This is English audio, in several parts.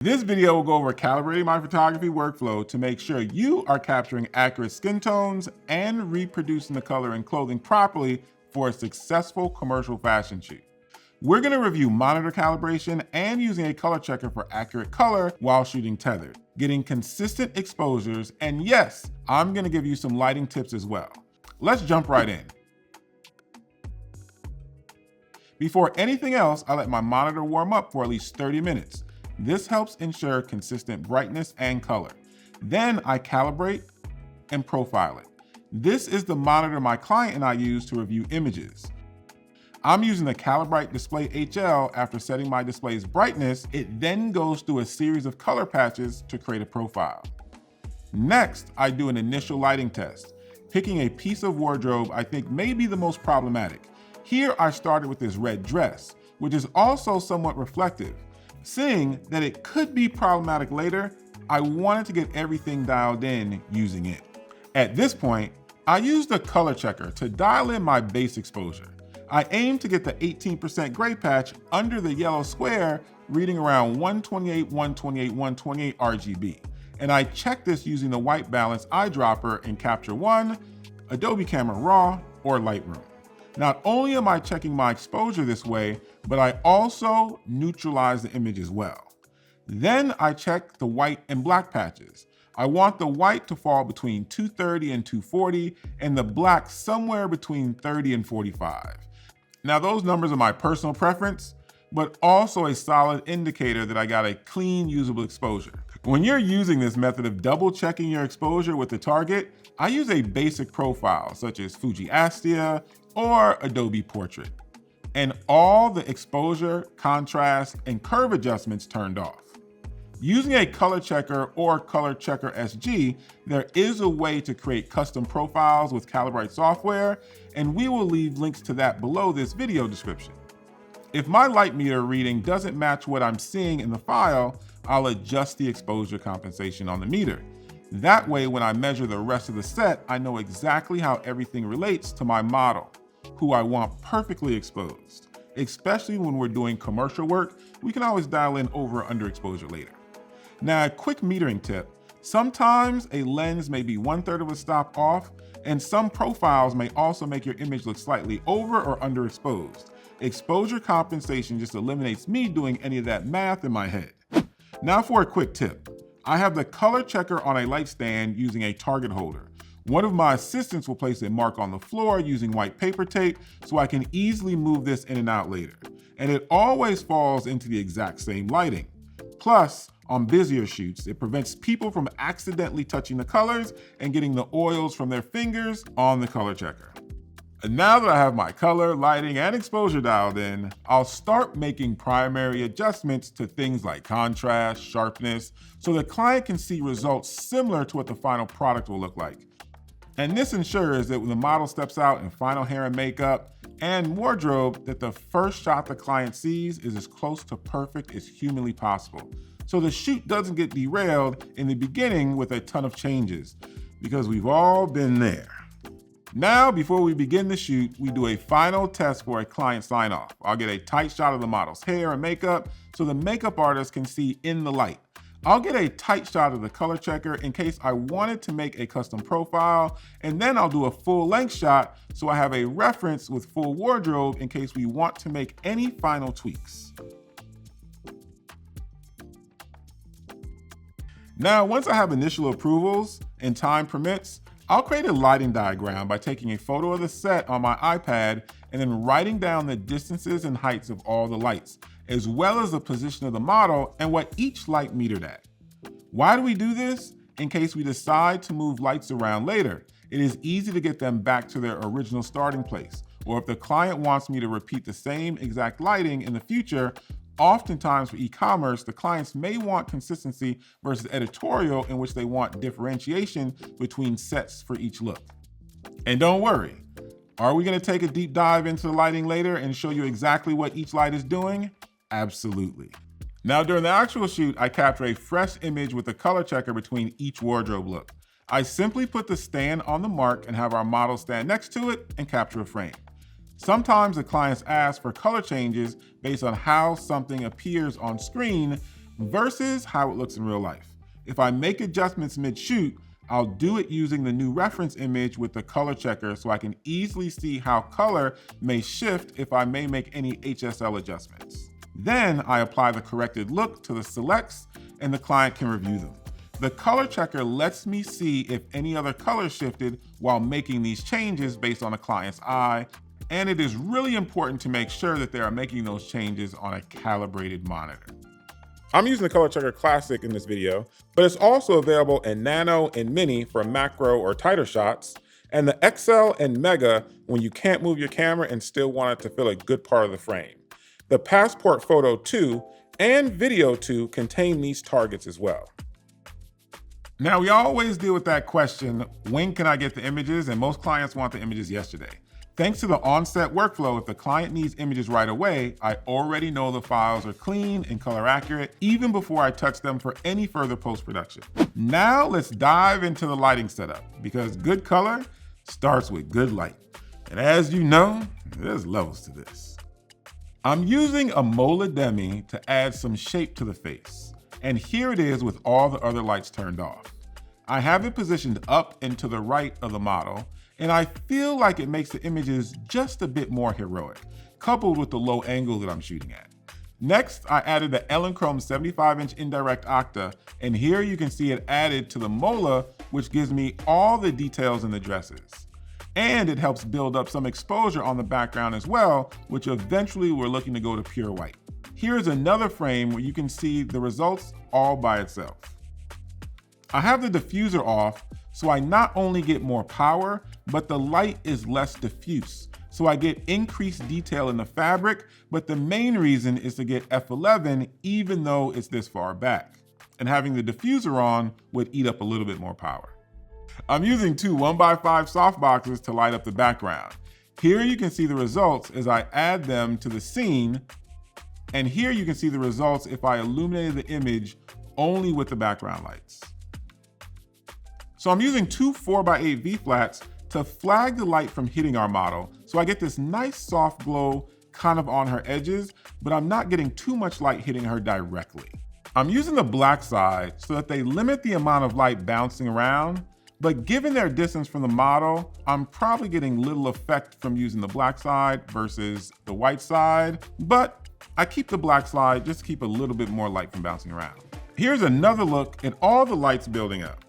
This video will go over calibrating my photography workflow to make sure you are capturing accurate skin tones and reproducing the color in clothing properly for a successful commercial fashion shoot. We're going to review monitor calibration and using a color checker for accurate color while shooting tethered, getting consistent exposures, and yes, I'm going to give you some lighting tips as well. Let's jump right in. Before anything else, I let my monitor warm up for at least 30 minutes. This helps ensure consistent brightness and color. Then I calibrate and profile it. This is the monitor my client and I use to review images. I'm using the Calibrite Display HL. After setting my display's brightness, it then goes through a series of color patches to create a profile. Next, I do an initial lighting test, picking a piece of wardrobe I think may be the most problematic. Here I started with this red dress, which is also somewhat reflective. Seeing that it could be problematic later, I wanted to get everything dialed in using it. At this point, I used the color checker to dial in my base exposure. I aimed to get the 18% gray patch under the yellow square, reading around 128, 128, 128 RGB. And I checked this using the white balance eyedropper in Capture One, Adobe Camera Raw, or Lightroom. Not only am I checking my exposure this way, but I also neutralize the image as well. Then I check the white and black patches. I want the white to fall between 230 and 240, and the black somewhere between 30 and 45. Now those numbers are my personal preference, but also a solid indicator that I got a clean, usable exposure. When you're using this method of double checking your exposure with the target, I use a basic profile such as Fuji Astia or Adobe Portrait, and all the exposure, contrast, and curve adjustments turned off. Using a color checker or color checker SG, there is a way to create custom profiles with Calibrite software, and we will leave links to that below this video description. If my light meter reading doesn't match what I'm seeing in the file, I'll adjust the exposure compensation on the meter. That way, when I measure the rest of the set, I know exactly how everything relates to my model, who I want perfectly exposed. Especially when we're doing commercial work, we can always dial in over or underexposure later. Now, a quick metering tip. Sometimes a lens may be 1/3 of a stop off, and some profiles may also make your image look slightly over or underexposed. Exposure compensation just eliminates me doing any of that math in my head. Now for a quick tip. I have the color checker on a light stand using a target holder. One of my assistants will place a mark on the floor using white paper tape so I can easily move this in and out later. And it always falls into the exact same lighting. Plus, on busier shoots, it prevents people from accidentally touching the colors and getting the oils from their fingers on the color checker. And now that I have my color, lighting, and exposure dialed in, I'll start making primary adjustments to things like contrast, sharpness, so the client can see results similar to what the final product will look like. And this ensures that when the model steps out in final hair and makeup and wardrobe, that the first shot the client sees is as close to perfect as humanly possible. So the shoot doesn't get derailed in the beginning with a ton of changes, because we've all been there. Now, before we begin the shoot, we do a final test for a client sign-off. I'll get a tight shot of the model's hair and makeup so the makeup artist can see in the light. I'll get a tight shot of the color checker in case I wanted to make a custom profile, and then I'll do a full-length shot so I have a reference with full wardrobe in case we want to make any final tweaks. Now, once I have initial approvals and time permits, I'll create a lighting diagram by taking a photo of the set on my iPad and then writing down the distances and heights of all the lights, as well as the position of the model and what each light metered at. Why do we do this? In case we decide to move lights around later, it is easy to get them back to their original starting place. Or if the client wants me to repeat the same exact lighting in the future, oftentimes for e-commerce, the clients may want consistency versus editorial, in which they want differentiation between sets for each look. And don't worry, are we going to take a deep dive into the lighting later and show you exactly what each light is doing? Absolutely. Now during the actual shoot, I capture a fresh image with the color checker between each wardrobe look. I simply put the stand on the mark and have our model stand next to it and capture a frame. Sometimes the clients ask for color changes based on how something appears on screen, versus how it looks in real life. If I make adjustments mid-shoot, I'll do it using the new reference image with the color checker so I can easily see how color may shift if I may make any HSL adjustments. Then I apply the corrected look to the selects and the client can review them. The color checker lets me see if any other color shifted while making these changes based on a client's eye, and it is really important to make sure that they are making those changes on a calibrated monitor. I'm using the Color Checker Classic in this video, but it's also available in Nano and Mini for macro or tighter shots, and the XL and Mega when you can't move your camera and still want it to fill a good part of the frame. The Passport Photo 2 and Video 2 contain these targets as well. Now, we always deal with that question, when can I get the images? And most clients want the images yesterday. Thanks to the on-set workflow, if the client needs images right away, I already know the files are clean and color accurate, even before I touch them for any further post-production. Now let's dive into the lighting setup, because good color starts with good light. And as you know, there's levels to this. I'm using a Mola Demi to add some shape to the face. And here it is with all the other lights turned off. I have it positioned up and to the right of the model, and I feel like it makes the images just a bit more heroic, coupled with the low angle that I'm shooting at. Next, I added the Elinchrom 75-inch indirect octa, and here you can see it added to the Mola, which gives me all the details in the dresses. And it helps build up some exposure on the background as well, which eventually we're looking to go to pure white. Here's another frame where you can see the results all by itself. I have the diffuser off, so I not only get more power, but the light is less diffuse. So I get increased detail in the fabric, but the main reason is to get f11 even though it's this far back. And having the diffuser on would eat up a little bit more power. I'm using two 1x5 softboxes to light up the background. Here you can see the results as I add them to the scene, and here you can see the results if I illuminated the image only with the background lights. So I'm using two 4x8 V-flats to flag the light from hitting our model, so I get this nice soft glow kind of on her edges, but I'm not getting too much light hitting her directly. I'm using the black side so that they limit the amount of light bouncing around, but given their distance from the model, I'm probably getting little effect from using the black side versus the white side, but I keep the black side just to keep a little bit more light from bouncing around. Here's another look at all the lights building up.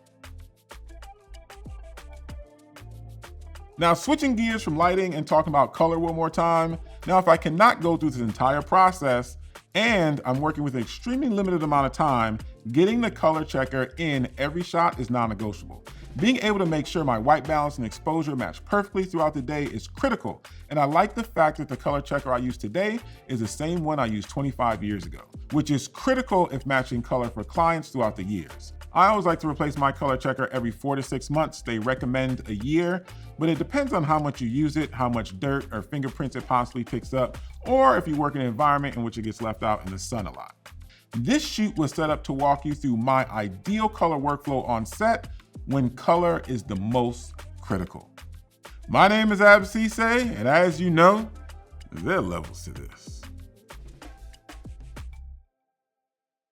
Now, switching gears from lighting and talking about color one more time. Now, if I cannot go through this entire process and I'm working with an extremely limited amount of time, getting the color checker in every shot is non-negotiable. Being able to make sure my white balance and exposure match perfectly throughout the day is critical. And I like the fact that the color checker I use today is the same one I used 25 years ago, which is critical if matching color for clients throughout the years. I always like to replace my color checker every 4 to 6 months. They recommend a year, but it depends on how much you use it, how much dirt or fingerprints it possibly picks up, or if you work in an environment in which it gets left out in the sun a lot. This shoot was set up to walk you through my ideal color workflow on set when color is the most critical. My name is Ab Sesay, and as you know, there are levels to this.